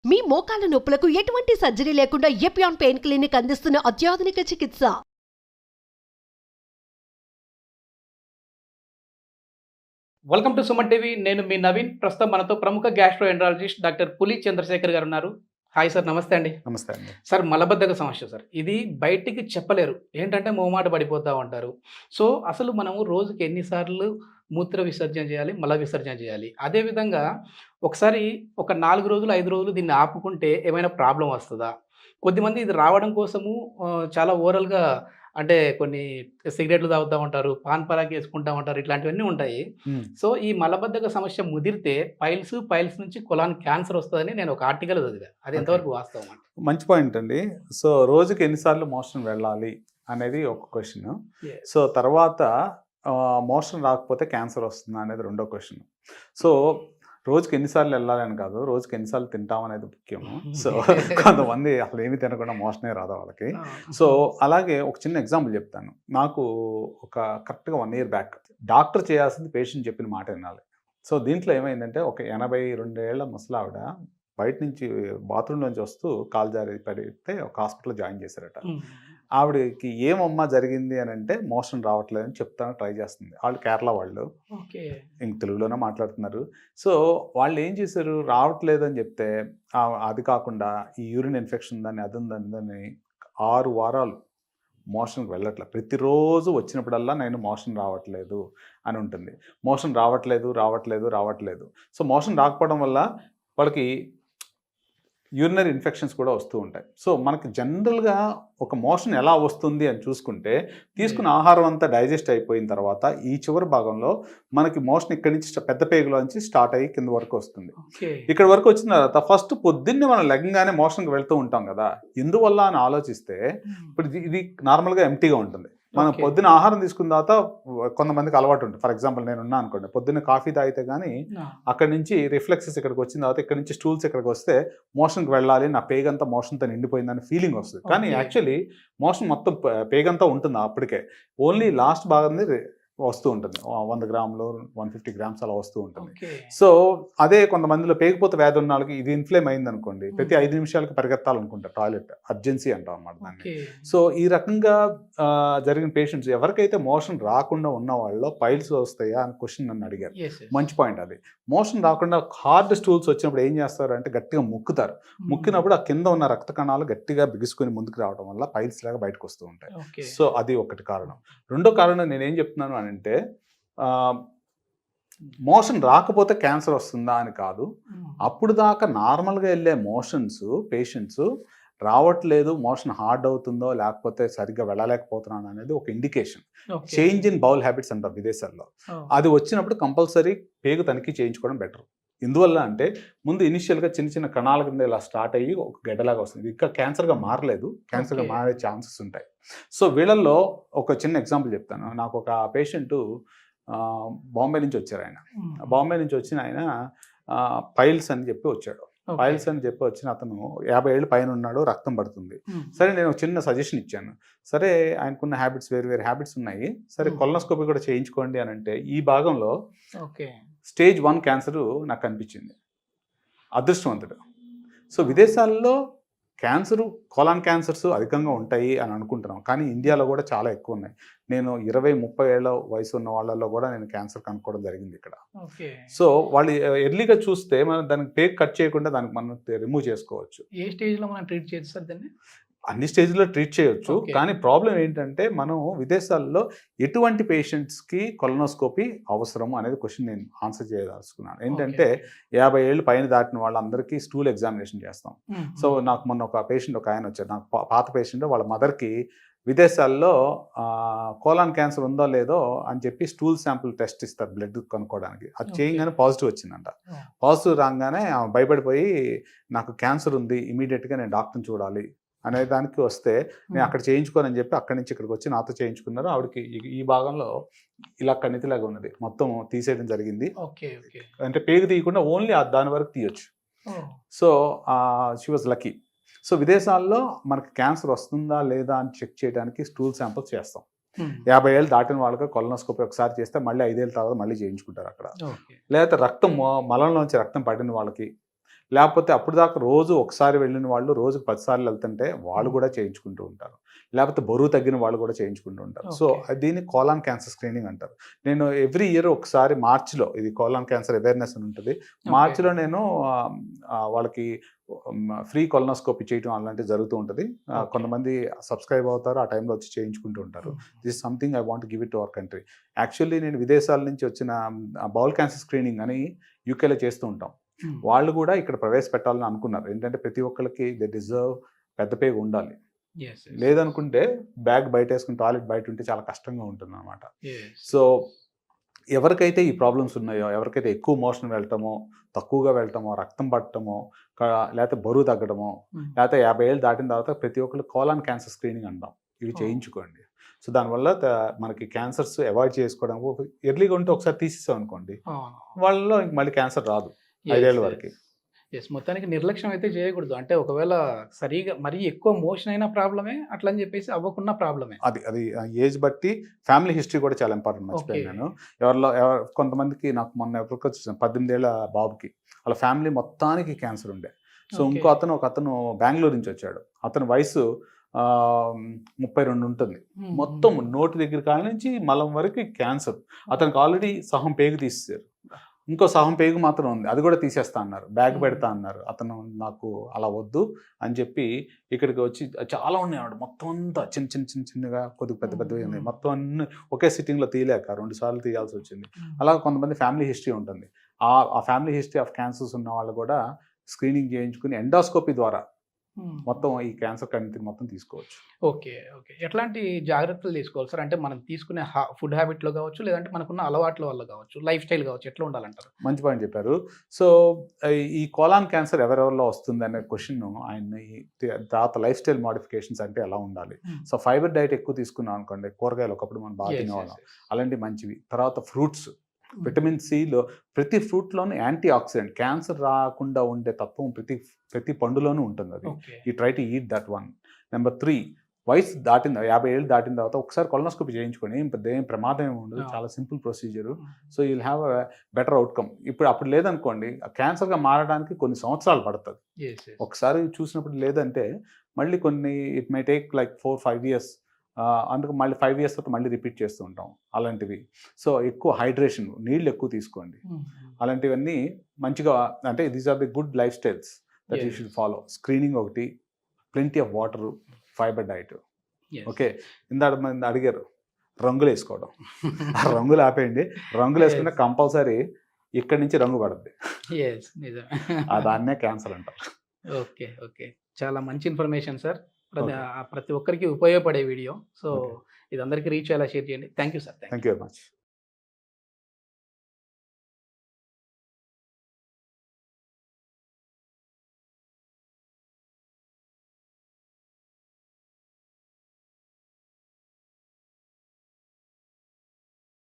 మీ మోకాల నొప్పులకు ఎటువంటి సర్జరీ లేకుండా ఎపియాన్ పెయిన్ క్లినిక్ అందిస్తున్న అత్యాధునిక చికిత్స. Welcome to Suman TV. నేను మీ నవీన్. ప్రస్తుతం మనతో ప్రముఖ గ్యాస్ట్రోఎంట్రాలజిస్ట్ డాక్టర్ పులి చంద్రశేఖర్ గారు ఉన్నారు. హాయ్ సార్, నమస్తే అండి. నమస్తే అండి. సార్, మలబద్ధక సమస్య సార్, ఇది బయటికి చెప్పలేరు. ఏంటంటే మొహమాట పడిపోతూ ఉంటారు. సో అసలు మనము రోజుకి ఎన్నిసార్లు మూత్ర విసర్జన చేయాలి, మల విసర్జన చేయాలి? అదేవిధంగా ఒకసారి ఒక 4 రోజులు 5 రోజులు దీన్ని ఆపుకుంటే ఏమైనా ప్రాబ్లం వస్తుందా? కొద్దిమంది ఇది రావడం కోసము చాలా ఓరల్గా అంటే కొన్ని సిగరెట్లు తాగుతూ ఉంటారు, పాన్ పరాకి వేసుకుంటూ ఉంటారు, ఇట్లాంటివన్నీ ఉంటాయి. సో ఈ మలబద్ధక సమస్య ముదిరితే పైల్స్ నుంచి కొలాన్ క్యాన్సర్ వస్తుందని నేను ఒక ఆర్టికల్ చదివా. అది ఎంతవరకు వాస్తవం అండి? మంచి పాయింట్ అండి. సో రోజుకి ఎన్నిసార్లు మోషన్ వెళ్ళాలి అనేది ఒక క్వశ్చన్. సో తర్వాత మోషన్ రాకపోతే క్యాన్సర్ వస్తుందా అనేది రెండో క్వశ్చన్. సో రోజుకి ఎన్నిసార్లు వెళ్ళాలని కాదు, రోజుకి ఎన్నిసార్లు తింటాం అనేది ముఖ్యము. సో కొంతమంది అసలు ఏమి తినకుండా మోషనే రాదు వాళ్ళకి. సో అలాగే ఒక చిన్న ఎగ్జాంపుల్ చెప్తాను. నాకు ఒక కరెక్ట్గా 1 year బ్యాక్ డాక్టర్ చేయాల్సింది పేషెంట్ చెప్పిన మాట వినాలి. సో దీంట్లో ఏమైందంటే ఒక 82 ఏళ్ల ముసలావిడ బయట నుంచి బాత్రూమ్ నుంచి వస్తూ కాలు జారి పడితే ఒక హాస్పిటల్లో జాయిన్ చేశారట. ఆవిడకి ఏమమ్మా జరిగింది అని అంటే మోషన్ రావట్లేదని చెప్తాను ట్రై చేస్తుంది. వాళ్ళు కేరళ వాళ్ళు, ఇంక తెలుగులోనే మాట్లాడుతున్నారు. సో వాళ్ళు ఏం చేశారు, రావట్లేదు అని చెప్తే అది కాకుండా ఈ యూరిన్ ఇన్ఫెక్షన్ ఉందని అది ఉందని 6 వారాలు మోషన్కి వెళ్ళట్లేదు. ప్రతిరోజు వచ్చినప్పుడల్లా నేను మోషన్ రావట్లేదు అని ఉంటుంది. మోషన్ రావట్లేదు. సో మోషన్ రాకపోవడం వల్ల వాళ్ళకి యూరినరీ ఇన్ఫెక్షన్స్ కూడా వస్తూ ఉంటాయి. సో మనకి జనరల్గా ఒక మోషన్ ఎలా వస్తుంది అని చూసుకుంటే, తీసుకున్న ఆహారం అంతా డైజెస్ట్ అయిపోయిన తర్వాత ఈ చివరి భాగంలో మనకి మోషన్ ఇక్కడి నుంచి పెద్ద పేగులో నుంచి స్టార్ట్ అయ్యి కింద వరకు వస్తుంది. ఇక్కడ వరకు వచ్చిన తర్వాత ఫస్ట్ పొద్దున్నే మనం లెగ్గానే మోషన్కి వెళ్తూ ఉంటాం కదా, ఎందువల్ల అని ఆలోచిస్తే ఇప్పుడు ఇది నార్మల్గా ఎంటీగా ఉంటుంది. మనం పొద్దున ఆహారం తీసుకున్న తర్వాత కొంతమందికి అలవాటు ఉంటుంది. ఫర్ ఎగ్జాంపుల్ నేను ఉన్నా అనుకోండి, పొద్దున్న కాఫీ తాగితే కానీ అక్కడి నుంచి రిఫ్లెక్సెస్ ఇక్కడికి వచ్చిన తర్వాత ఇక్కడ నుంచి స్టూల్స్ ఇక్కడికి వస్తే మోషన్కి వెళ్ళాలి, నా పేగంతా మోషన్తో నిండిపోయిందని ఫీలింగ్ వస్తుంది. కానీ యాక్చువల్లీ మోషన్ మొత్తం పేగంతా ఉంటుంది అప్పటికే, ఓన్లీ లాస్ట్ భాగం వస్తూ ఉంటుంది. 100 గ్రాములు 150 గ్రామ్స్ అలా వస్తూ ఉంటుంది. సో అదే కొంతమందిలో పేగిపోతే వ్యాధి ఉన్న వాళ్ళకి ఇది ఇన్ఫ్లేమ్ అయింది అనుకోండి, ప్రతి 5 నిమిషాలకు పరిగెత్తాలనుకుంటారు, టాయిలెట్ అర్జెన్సీ అంటాం అన్నమాట దాన్ని. సో ఈ రకంగా జరిగిన పేషెంట్స్ ఎవరికైతే మోషన్ రాకుండా ఉన్న వాళ్ళలో పైల్స్ వస్తాయా అని క్వశ్చన్ నన్ను అడిగారు. మంచి పాయింట్ అది. మోషన్ రాకుండా హార్డ్ స్టూల్స్ వచ్చినప్పుడు ఏం చేస్తారు అంటే గట్టిగా ముక్కుతారు. ముక్కినప్పుడు ఆ కింద ఉన్న రక్త కణాలు గట్టిగా బిగుసుకొని ముందుకు రావడం వల్ల పైల్స్ లాగా బయటకు వస్తూ ఉంటాయి. సో అది ఒకటి కారణం. రెండో కారణం నేనేం చెప్తున్నాను అని అంటే, మోషన్ రాకపోతే క్యాన్సర్ వస్తుందా అని కాదు, అప్పుడు దాకా నార్మల్గా వెళ్ళే మోషన్స్ పేషెంట్స్ రావట్లేదు, మోషన్ హార్డ్ అవుతుందో లేకపోతే సరిగ్గా వెళ్ళలేకపోతున్నాను అనేది ఒక indication. Change in bowl habits అంటారు విదేశాల్లో. అది వచ్చినప్పుడు కంపల్సరీ పేగు తనిఖీ చేయించుకోవడం బెటర్. ఎందువల్ల అంటే ముందు ఇనిషియల్గా చిన్న చిన్న కణాల కింద ఇలా స్టార్ట్ అయ్యి ఒక గడ్డలాగా వస్తుంది. ఇంకా క్యాన్సర్గా మారలేదు, క్యాన్సర్గా మారే ఛాన్సెస్ ఉంటాయి. సో వీళ్ళల్లో ఒక చిన్న ఎగ్జాంపుల్ చెప్తాను. నాకు ఒక పేషెంట్ బాంబే నుంచి వచ్చారు. బాంబే నుంచి వచ్చిన ఆయన పైల్స్ అని చెప్పి వచ్చాడు. పైల్స్ అని చెప్పి వచ్చిన అతను 50 ఏళ్ళు పైన ఉన్నాడు, రక్తం పడుతుంది. సరే నేను చిన్న సజెషన్ ఇచ్చాను. సరే ఆయనకున్న హ్యాబిట్స్ వేరు హ్యాబిట్స్ ఉన్నాయి, సరే కొలనోస్కోపీ కూడా చేయించుకోండి అని అంటే ఈ భాగంలో స్టేజ్ 1 క్యాన్సర్ నాకు కనిపించింది. అదృష్టవంతుడు. సో విదేశాల్లో క్యాన్సరు, కొలాన్ క్యాన్సర్స్ అధికంగా ఉంటాయి అని అనుకుంటున్నాం, కానీ ఇండియాలో కూడా చాలా ఎక్కువ ఉన్నాయి. నేను 20-30 ఏళ్ళ వయసు ఉన్న వాళ్ళల్లో కూడా నేను క్యాన్సర్ కనుక్కోవడం జరిగింది ఇక్కడ. సో వాళ్ళు ఎర్లీగా చూస్తే మనం దానికి పేక్ కట్ చేయకుండా దానికి మనం రిమూవ్ చేసుకోవచ్చు. ఏ స్టేజ్లో మనం ట్రీట్ చేయొచ్చు సార్ దాన్ని? అన్ని స్టేజ్లో ట్రీట్ చేయొచ్చు. కానీ ప్రాబ్లం ఏంటంటే మనం విదేశాల్లో ఎటువంటి పేషెంట్స్కి కొలనోస్కోపీ అవసరము అనేది క్వశ్చన్ నేను ఆన్సర్ చేయదలుచుకున్నాను. ఏంటంటే 50 ఏళ్ళు పైన దాటిన వాళ్ళందరికీ స్టూల్ ఎగ్జామినేషన్ చేస్తాం. సో నాకు మొన్న ఒక పేషెంట్ ఒక ఆయన వచ్చారు, నాకు పాత పేషెంట్, వాళ్ళ మదర్కి విదేశాల్లో కోలాన్ క్యాన్సర్ ఉందో లేదో అని చెప్పి స్టూల్ శాంపుల్ టెస్ట్ ఇస్తారు బ్లడ్ కనుక్కోవడానికి. అది చేయగానే పాజిటివ్ వచ్చిందంట. పాజిటివ్ రాగానే భయపడిపోయి నాకు క్యాన్సర్ ఉంది, ఇమీడియట్గా నేను డాక్టర్ని చూడాలి అనే దానికి వస్తే నేను అక్కడ చేయించుకోనని చెప్పి అక్కడి నుంచి ఇక్కడికి వచ్చి నాతో చేయించుకున్నారు. ఆవిడకి ఈ భాగంలో ఇలా కణితిలాగా ఉన్నది, మొత్తం తీసేయడం జరిగింది. అంటే పేగు తీయకుండా ఓన్లీ దాని వరకు తీయొచ్చు. So she was lucky. So విదేశాల్లో మనకి క్యాన్సర్ వస్తుందా లేదా అని చెక్ చేయడానికి స్టూల్ శాంపుల్స్ చేస్తాం. 50 ఏళ్ళు దాటిన వాళ్ళకి కొలనోస్కోపీ ఒకసారి చేస్తే మళ్ళీ 5 ఏళ్ళ తర్వాత మళ్ళీ చేయించుకుంటారు అక్కడ. లేకపోతే రక్తం మలంలోంచి రక్తం పడిన వాళ్ళకి, లేకపోతే అప్పుడు దాకా రోజు ఒకసారి వెళ్ళిన వాళ్ళు రోజుకు 10 సార్లు వెళ్తుంటే వాళ్ళు కూడా చేయించుకుంటూ ఉంటారు. లేకపోతే బరువు తగ్గిన వాళ్ళు కూడా చేయించుకుంటూ ఉంటారు. So Okay. దీన్ని కోలాన్ క్యాన్సర్ స్క్రీనింగ్ అంటారు. నేను ఎవ్రీ ఇయర్ ఒకసారి మార్చిలో, ఇది కోలాన్ క్యాన్సర్ అవేర్నెస్ అని ఉంటుంది, మార్చిలో నేను వాళ్ళకి ఫ్రీ కొలనోస్కోపీ చేయడం అలాంటివి జరుగుతూ ఉంటుంది. Okay. కొంతమంది సబ్స్క్రైబ్ అవుతారు, ఆ టైంలో వచ్చి చేయించుకుంటూ ఉంటారు. This something I want give it to our country. Actually నేను విదేశాల నుంచి వచ్చిన బౌల్ క్యాన్సర్ స్క్రీనింగ్ అని యూకేలో చేస్తూ ఉంటాం. వాళ్ళు కూడా ఇక్కడ ప్రవేశపెట్టాలని అనుకున్నారు. ఏంటంటే ప్రతి ఒక్కరికి దే డిజర్వ్ పెద్ద పేగు ఉండాలి. Yes, yes. లేదనుకుంటే బ్యాగ్ బయట వేసుకుని టాయిలెట్ బయట ఉంటే చాలా కష్టంగా ఉంటుంది అనమాట. Yes. సో ఎవరికైతే ఈ ప్రాబ్లమ్స్ ఉన్నాయో, ఎవరికైతే ఎక్కువ మోషన్ వెళ్ళటమో, తక్కువగా వెళ్ళటమో, రక్తం పట్టడమో, లేకపోతే బరువు తగ్గడమో, లేకపోతే 50 ఏళ్ళు దాటిన తర్వాత ప్రతి ఒక్కరు కోలాన్ క్యాన్సర్ స్క్రీనింగ్ అంటాం, ఇవి చేయించుకోండి. సో దానివల్ల మనకి క్యాన్సర్స్ అవాయిడ్ చేసుకోవడానికి ఎర్లీగా ఉంటే ఒకసారి తీసేసాం అనుకోండి, వాళ్ళలో ఇంక మళ్ళీ క్యాన్సర్ రాదు 5 ఏళ్ళ వరకు. ఎస్, మొత్తానికి నిర్లక్ష్యం అయితే చేయకూడదు. అంటే ఒకవేళ సరిగా మరీ ఎక్కువ మోషన్ అయిన ప్రాబ్లమే, అట్లా అని చెప్పేసి అవ్వకున్న ప్రాబ్లమే. అది ఏజ్ బట్టి ఫ్యామిలీ హిస్టరీ కూడా చాలా ఇంపార్టెంట్. మర్చిపోయాను నేను. కొంతమందికి నాకు మొన్న ఎవరికి వచ్చేసాను 18 ఏళ్ళ బాబుకి, వాళ్ళ ఫ్యామిలీ మొత్తానికి క్యాన్సర్ ఉండే. సో ఇంకో ఒక అతను బెంగళూరు నుంచి వచ్చాడు. అతని వయసు 32 ఉంటుంది. మొత్తం నోటి దగ్గర కాడ నుంచి మలం వరకు క్యాన్సర్. అతనికి ఆల్రెడీ సహం పేగు తీసేశారు, ఇంకో సహం పేగు మాత్రం ఉంది, అది కూడా తీసేస్తా అన్నారు, బ్యాగ్ పెడతా అన్నారు. అతను నాకు అలా వద్దు అని చెప్పి ఇక్కడికి వచ్చి చాలా ఉన్నాడు, మొత్తం అంతా చిన్నగా కొద్దిగా పెద్దగా ఉన్నాయి, మొత్తం అన్ని ఒకే సిట్టింగ్లో తీయలేక 2 సార్లు తీయాల్సి వచ్చింది. అలా కొంతమంది ఫ్యామిలీ హిస్టరీ ఉంటుంది. ఆ ఫ్యామిలీ హిస్టరీ ఆఫ్ క్యాన్సర్స్ ఉన్న వాళ్ళు కూడా స్క్రీనింగ్ చేయించుకుని ఎండోస్కోపీ ద్వారా మొత్తం ఈ క్యాన్సర్ కంటిని మొత్తం తీసుకోవచ్చు. ఓకే. ఎట్లాంటి జాగ్రత్తలు తీసుకోవాలి సార్? అంటే మనం తీసుకునే ఫుడ్ హ్యాబిట్లో కావచ్చు, లేదంటే మనకున్న అలవాట్ల వల్ల కావచ్చు, లైఫ్ స్టైల్ కావచ్చు, ఎట్లా ఉండాలంటారు? మంచి పాయింట్ చెప్పారు. సో ఈ కోలాన్ క్యాన్సర్ ఎవరెవరిలో వస్తుంది అనే క్వశ్చన్ ఆయన తర్వాత లైఫ్ స్టైల్ మోడిఫికేషన్స్ అంటే ఎలా ఉండాలి. సో ఫైబర్ డైట్ ఎక్కువ తీసుకున్నాం అనుకోండి, కూరగాయలు ఒకప్పుడు మనం బాగా తినేవాళ్ళం, అలాంటివి మంచివి. తర్వాత ఫ్రూట్స్, విటమిన్ సిలో ప్రతి ఫ్రూట్లోనూ యాంటీ ఆక్సిడెంట్, క్యాన్సర్ రాకుండా ఉండే తత్వం ప్రతి పండులోనూ ఉంటుంది. అది ఈ try to eat that one. Number 3, వయసు దాటిన 50 ఏళ్ళు దాటిన తర్వాత ఒకసారి కొలనోస్కోపీ చేయించుకొని ఏం ప్రమాదం ఏమి ఉండదు, చాలా simple procedure. So you'll have a better outcome. అప్పుడు లేదనుకోండి, క్యాన్సర్గా మారడానికి కొన్ని సంవత్సరాలు పడుతుంది. ఒకసారి చూసినప్పుడు లేదంటే మళ్ళీ it my take like 4-5 years. అందుకు మళ్ళీ 5 ఇయర్స్ తర్వాత మళ్ళీ రిపీట్ చేస్తూ ఉంటాం అలాంటివి. సో ఎక్కువ హైడ్రేషన్, నీళ్ళు ఎక్కువ తీసుకోండి. అలాంటివన్నీ మంచిగా, అంటే these are the good lifestyles that you should follow. Screening ఒకటి, plenty of water, fibre diet. Okay, ఇందాక మంది అడిగారు రంగులు వేసుకోవడం. ఆ రంగులు ఆపేయండి. రంగులు వేసుకుంటే కంపల్సరీ ఇక్కడి నుంచి రంగు పడుతుంది, దాన్నే క్యాన్సర్ అంటారు. ఓకే, చాలా మంచి ఇన్ఫర్మేషన్ సార్. ప్రతి ఒక్కరికి ఉపయోగపడే వీడియో. సో ఇది అందరికీ రీచ్ అయ్యేలా షేర్ చేయండి. Thank you sir. Thank you very much.